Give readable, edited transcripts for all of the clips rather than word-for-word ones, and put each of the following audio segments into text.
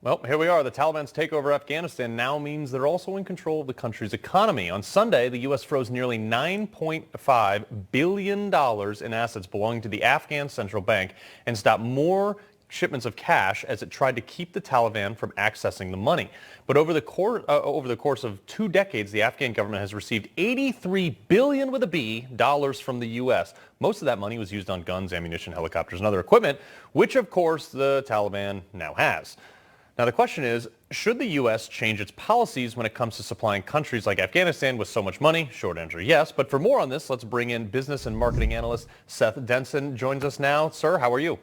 Well, here we are. The Taliban's takeover of Afghanistan now means they're also in control of the country's economy. On Sunday, the U.S. froze nearly $9.5 billion in assets belonging to the Afghan central bank and stopped more shipments of cash as it tried to keep the Taliban from accessing the money. But over the course of 2 decades, the Afghan government has received $83 billion with a B dollars from the U.S. Most of that money was used on guns, ammunition, helicopters, and other equipment, which, of course, the Taliban now has. Now, the question is, should the U.S. change its policies when it comes to supplying countries like Afghanistan with so much money? Short answer, yes. But for more on this, let's bring in business and marketing analyst Seth Denson joins us now. Sir, how are you?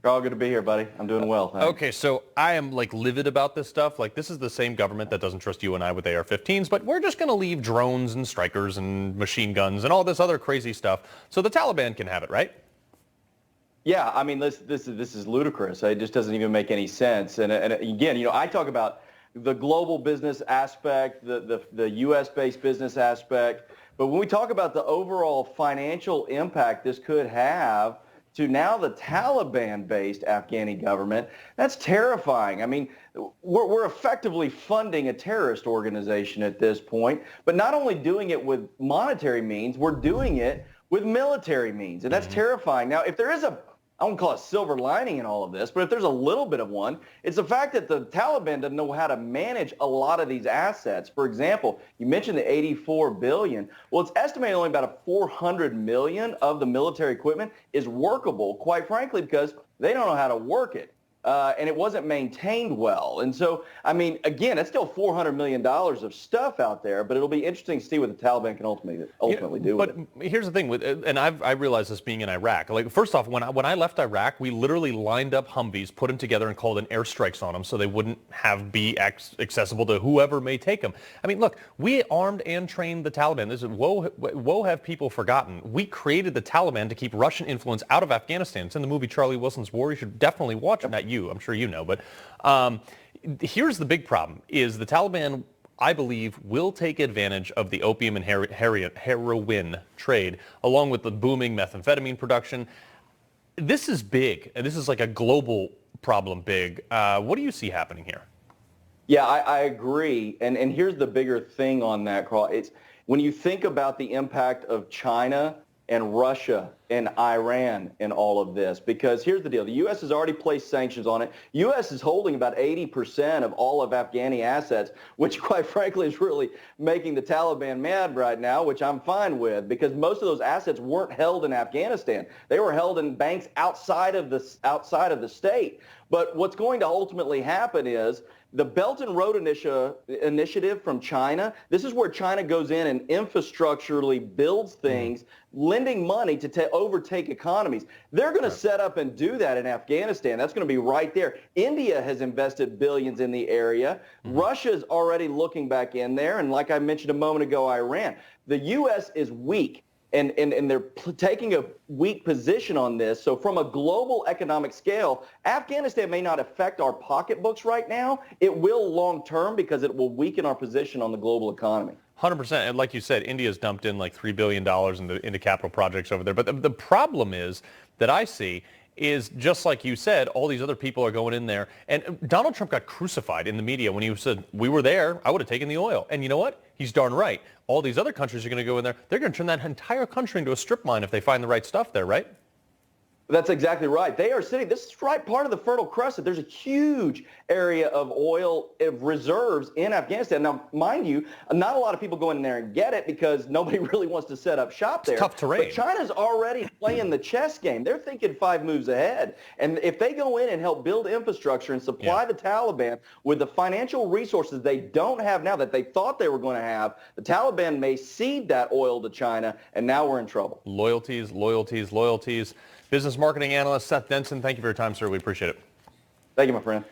Carl, good to be here, buddy. I'm doing well, thanks. Okay, so I am livid about this stuff. This is the same government that doesn't trust you and I with AR-15s, but we're just going to leave drones and strikers and machine guns and all this other crazy stuff so the Taliban can have it, right? Yeah, I mean, this is ludicrous. It just doesn't even make any sense. And again, I talk about the global business aspect, the U.S.-based business aspect. But when we talk about the overall financial impact this could have to now the Taliban-based Afghani government, that's terrifying. I mean, we're effectively funding a terrorist organization at this point, but not only doing it with monetary means, we're doing it with military means. And that's terrifying. Now, if there is I won't call it silver lining in all of this, but if there's a little bit of one, it's the fact that the Taliban doesn't know how to manage a lot of these assets. For example, you mentioned the $84 billion. Well, it's estimated only about $400 million of the military equipment is workable, quite frankly, because they don't know how to work it. And it wasn't maintained well. And so, I mean, again, it's still $400 million of stuff out there, but it'll be interesting to see what the Taliban can ultimately do with it. But here's the thing, and I realized this being in Iraq. First off, when I left Iraq, we literally lined up Humvees, put them together, and called in airstrikes on them so they wouldn't be accessible to whoever may take them. I mean, look, we armed and trained the Taliban. This is woe have people forgotten. We created the Taliban to keep Russian influence out of Afghanistan. It's in the movie Charlie Wilson's War. You should definitely watch it. Not you. I'm sure you know, but here's the big problem is the Taliban, I believe, will take advantage of the opium and heroin trade along with the booming methamphetamine production. This is big, and this is like a global problem big. What do you see happening here? Yeah, I agree. And here's the bigger thing on that, Carl. It's when you think about the impact of China and Russia and Iran in all of this, because here's the deal. The U.S. has already placed sanctions on it. U.S. is holding about 80% of all of Afghani assets, which quite frankly is really making the Taliban mad right now, which I'm fine with, because most of those assets weren't held in Afghanistan. They were held in banks outside of the state. But what's going to ultimately happen is the Belt and Road Initiative from China, this is where China goes in and infrastructurally builds things, lending money to overtake economies. They're going to set up and do that in Afghanistan. That's going to be right there. India has invested billions in the area. Russia's already looking back in there. And like I mentioned a moment ago, Iran. The U.S. is weak. And they're taking a weak position on this. So from a global economic scale, Afghanistan may not affect our pocketbooks right now. It will long term because it will weaken our position on the global economy. 100%. And like you said, India's dumped in like $3 billion into capital projects over there. But the problem is that I see is just like you said, all these other people are going in there. And Donald Trump got crucified in the media when he said, we were there, I would have taken the oil. And you know what? He's darn right. All these other countries are going to go in there. They're going to turn that entire country into a strip mine if they find the right stuff there, right? That's exactly right. They are sitting, this is right part of the Fertile Crescent. There's a huge area of oil reserves in Afghanistan. Now, mind you, not a lot of people go in there and get it because nobody really wants to set up shop there. It's tough terrain. But China's already playing the chess game. They're thinking 5 moves ahead. And if they go in and help build infrastructure and supply the Taliban with the financial resources they don't have now that they thought they were going to have, the Taliban may cede that oil to China, and now we're in trouble. Loyalties, loyalties, loyalties. Business marketing analyst Seth Denson, thank you for your time, sir. We appreciate it. Thank you, my friend.